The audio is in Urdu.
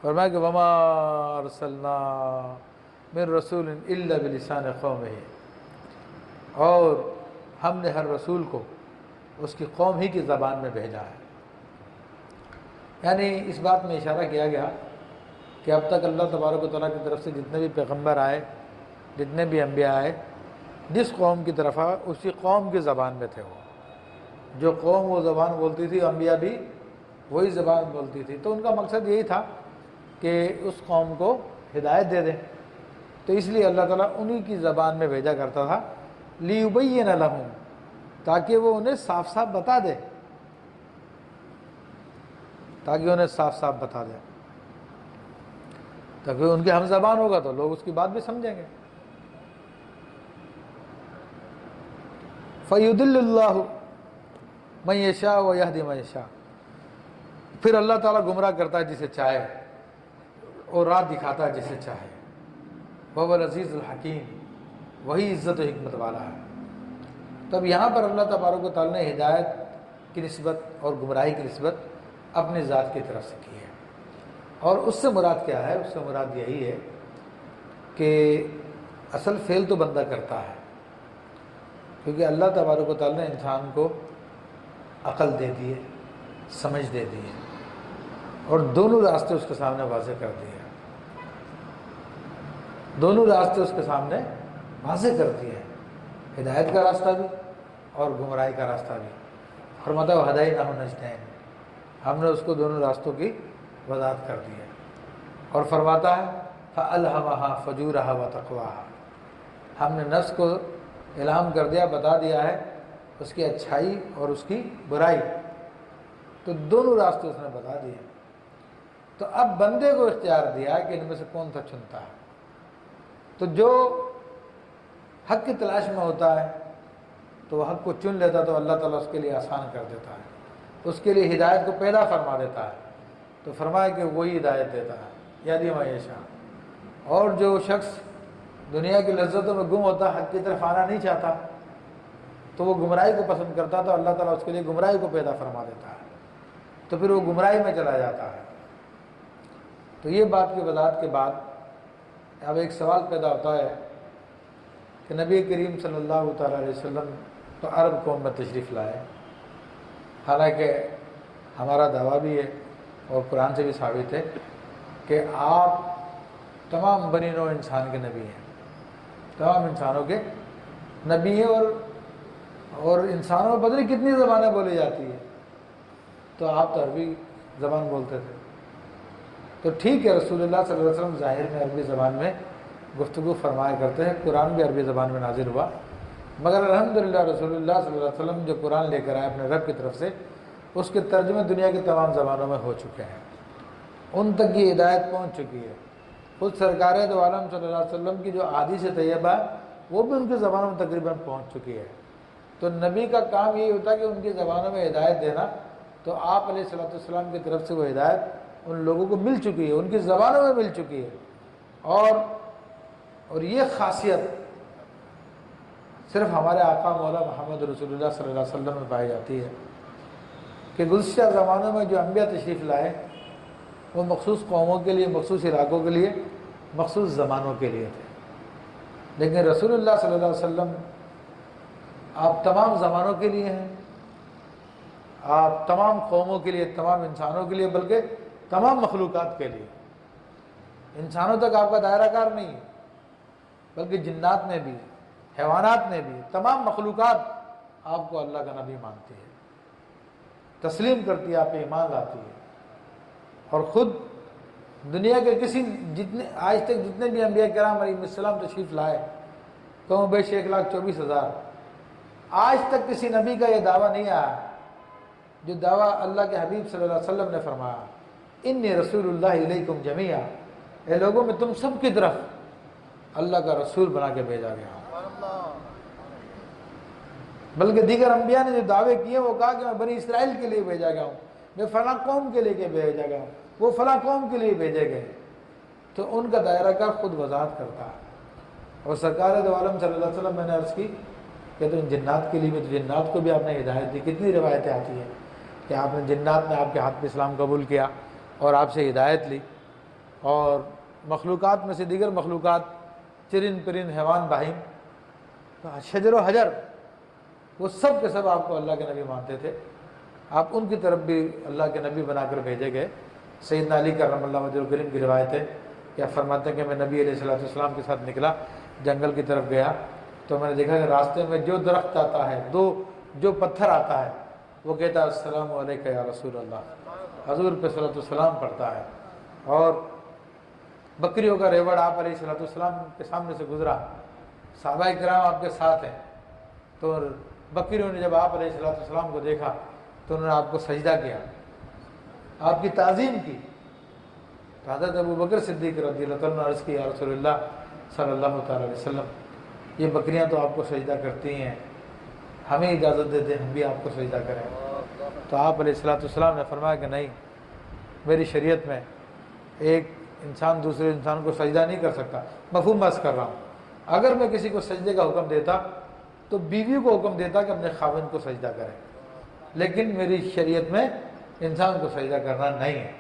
فرمایا کہ وما ارسلنا من رسول الا بلسان قومہ، اور ہم نے ہر رسول کو اس کی قوم ہی کی زبان میں بھیجا ہے۔ یعنی اس بات میں اشارہ کیا گیا کہ اب تک اللہ تبارک و تعالیٰ کی طرف سے جتنے بھی پیغمبر آئے، جتنے بھی انبیاء آئے، جس قوم کی طرف آئے اسی قوم کی زبان میں تھے وہ، جو قوم وہ زبان بولتی تھی انبیاء بھی وہی زبان بولتی تھی، تو ان کا مقصد یہی تھا کہ اس قوم کو ہدایت دے دیں، تو اس لیے اللہ تعالیٰ انہی کی زبان میں بھیجا کرتا تھا، لیبین لہم، تاکہ وہ انہیں صاف صاف بتا دے، تاکہ ان کے ہم زبان ہوگا تو لوگ اس کی بات بھی سمجھیں گے۔ فَيُضِلُّ اللَّهُ مَن يَشَاءُ وَيَهْدِي مَن يَشَاءُ، پھر اللہ تعالیٰ گمراہ کرتا ہے جسے چاہے اور راہ دکھاتا ہے جسے چاہے، وَهُوَ الْعَزِيزُ الْحَكِيمُ، وہی عزت و حکمت والا ہے۔ تب یہاں پر اللہ تبارک و تعالیٰ نے ہدایت کی نسبت اور گمراہی کی نسبت اپنی ذات کی طرف سے کی ہے، اور اس سے مراد کیا ہے؟ اس سے مراد یہی ہے کہ اصل فعل تو بندہ کرتا ہے، کیونکہ اللہ تبارک و تعالیٰ نے انسان کو عقل دے دی ہے، سمجھ دے دی ہے، اور دونوں راستے اس کے سامنے واضح کر دیے، دونوں راستے اس کے سامنے واضح کر دیے، ہدایت کا راستہ بھی اور گمراہی کا راستہ بھی۔ فرماتا ہے وَهَدَيْنَاهُ النَّجْدَيْنِ، ہم نے اس کو دونوں راستوں کی وضاحت کر دی ہے، اور فرماتا ہے فَأَلْهَمَهَا فُجُورَهَا وَتَقْوَاهَا، ہم نے نفس کو الہام کر دیا، بتا دیا ہے اس کی اچھائی اور اس کی برائی، تو دونوں راستے اس نے بتا دیے، تو اب بندے کو اختیار دیا ہے کہ ان میں سے کون سا چنتا ہے، تو جو حق کی تلاش میں ہوتا ہے تو وہ حق کو چن لیتا، تو اللہ تعالیٰ اس کے لیے آسان کر دیتا ہے، اس کے لیے ہدایت کو پیدا فرما دیتا ہے، تو فرمایا کہ وہی ہدایت دیتا ہے یہدی من یشاء، اور جو شخص دنیا کی لذتوں میں گم ہوتا، حق کی طرف آنا نہیں چاہتا، تو وہ گمراہی کو پسند کرتا، تو اللہ تعالیٰ اس کے لیے گمراہی کو پیدا فرما دیتا ہے، تو پھر وہ گمراہی میں چلا جاتا ہے۔ تو یہ بات کی وضاحت کے بعد اب ایک سوال پیدا ہوتا ہے کہ نبی کریم صلی اللہ تعالیٰ علیہ وسلم تو عرب قوم میں تشریف لائے، حالانکہ ہمارا دعویٰ بھی ہے اور قرآن سے بھی ثابت ہے کہ آپ تمام بنی نوع انسان کے نبی ہیں، تمام انسانوں کے نبی ہیں، اور انسانوں میں پتہ نہیں کتنی زبانیں بولی جاتی ہیں، تو آپ تو عربی زبان بولتے تھے، تو ٹھیک ہے رسول اللہ صلی اللہ علیہ وسلم ظاہر میں عربی زبان میں گفتگو فرمایا کرتے ہیں، قرآن بھی عربی زبان میں نازل ہوا، مگر الحمدللہ رسول اللہ صلی اللہ علیہ وسلم جو قرآن لے کر آئے اپنے رب کی طرف سے، اس کے ترجمے دنیا کی تمام زبانوں میں ہو چکے ہیں، ان تک یہ ہدایت پہنچ چکی ہے، خود سرکار دو عالم صلی اللہ علیہ وسلم کی جو احادیث طیبہ وہ بھی ان کی زبانوں میں تقریباً پہنچ چکی ہے، تو نبی کا کام یہی ہوتا ہے کہ ان کی زبانوں میں ہدایت دینا، تو آپ علیہ الصلوۃ والسلام کی طرف سے وہ ہدایت ان لوگوں کو مل چکی ہے، ان کی زبانوں میں مل چکی ہے، اور یہ خاصیت صرف ہمارے آقا مولا محمد رسول اللہ صلی اللہ علیہ وسلم میں پائی جاتی ہے کہ گزشتہ زمانوں میں جو انبیاء تشریف لائے وہ مخصوص قوموں کے لیے، مخصوص علاقوں کے لیے، مخصوص زمانوں کے لیے تھے، لیکن رسول اللہ صلی اللہ علیہ وسلم آپ تمام زمانوں کے لیے ہیں، آپ تمام قوموں کے لیے، تمام انسانوں کے لیے، بلکہ تمام مخلوقات کے لیے۔ انسانوں تک آپ کا دائرہ کار نہیں ہے، بلکہ جنات میں بھی، حیوانات میں بھی، تمام مخلوقات آپ کو اللہ کا نبی مانتی ہے، تسلیم کرتی ہے، آپ پہ ایمان لاتی ہے، اور خود دنیا کے آج تک جتنے بھی انبیاء کرام علیہ السلام تشریف لائے، کم و بیش 1,24,000، آج تک کسی نبی کا یہ دعویٰ نہیں آیا جو دعویٰ اللہ کے حبیب صلی اللہ علیہ وسلم نے فرمایا انی رسول اللہ علیکم جمیعا، اے لوگوں میں تم سب کی طرف اللہ کا رسول بنا کے بھیجا گیا ہوں۔ بلکہ دیگر انبیاء نے جو دعوے کیے وہ کہا کہ میں بنی اسرائیل کے لیے بھیجا گیا ہوں، میں فلاں قوم کے لیے بھیجا گیا ہوں، وہ فلاں قوم کے لیے بھیجے گئے، تو ان کا دائرہ کار خود وضاحت کرتا ہے۔ اور سرکار دو عالم صلی اللہ علیہ وسلم میں نے عرض کی کہ تو ان جنات کے لیے بھی، تو جنات کو بھی آپ نے ہدایت دی، کتنی روایتیں آتی ہیں کہ آپ نے جنات نے آپ کے ہاتھ پہ اسلام قبول کیا اور آپ سے ہدایت لی، اور مخلوقات میں سے دیگر مخلوقات، چرند پرند حیوان بہائم، شجر و حجر، وہ سب کے سب آپ کو اللہ کے نبی مانتے تھے. آپ ان کی طرف بھی اللہ کے نبی بنا کر بھیجے گئے. سیدنا علی کرم اللہ وجہ الکریم کی روایت ہے کہ آپ فرماتے ہیں کہ میں نبی علیہ السلام کے ساتھ نکلا، جنگل کی طرف گیا تو میں نے دیکھا کہ راستے میں جو درخت آتا ہے، جو پتھر آتا ہے، وہ کہتا ہے السلام علیکہ یا رسول اللہ، حضور پہ صلوات والسلام پڑھتا ہے. اور بکریوں کا ریوڑ آپ علیہ السلام کے سامنے سے گزرا، صحابہ کرام آپ کے ساتھ ہیں، تو بکریوں نے جب آپ علیہ السلام کو دیکھا تو انہوں نے آپ کو سجدہ کیا، آپ کی تعظیم کی. تو حضرت ابوبکر صدیق رضی اللہ عنہ نے عرض کی یا رسول اللہ صلی اللہ تعالی علیہ وسلم، یہ بکریاں تو آپ کو سجدہ کرتی ہیں، ہمیں اجازت دے دیں ہم بھی آپ کو سجدہ کریں. تو آپ علیہ السلام نے فرمایا کہ نہیں، میری شریعت میں ایک انسان دوسرے انسان کو سجدہ نہیں کر سکتا. مفہوم بس کر رہا ہوں، اگر میں کسی کو سجدے کا حکم دیتا تو بیوی کو حکم دیتا کہ اپنے خاوند کو سجدہ کرے، لیکن میری شریعت میں انسان کو سجدہ کرنا نہیں ہے.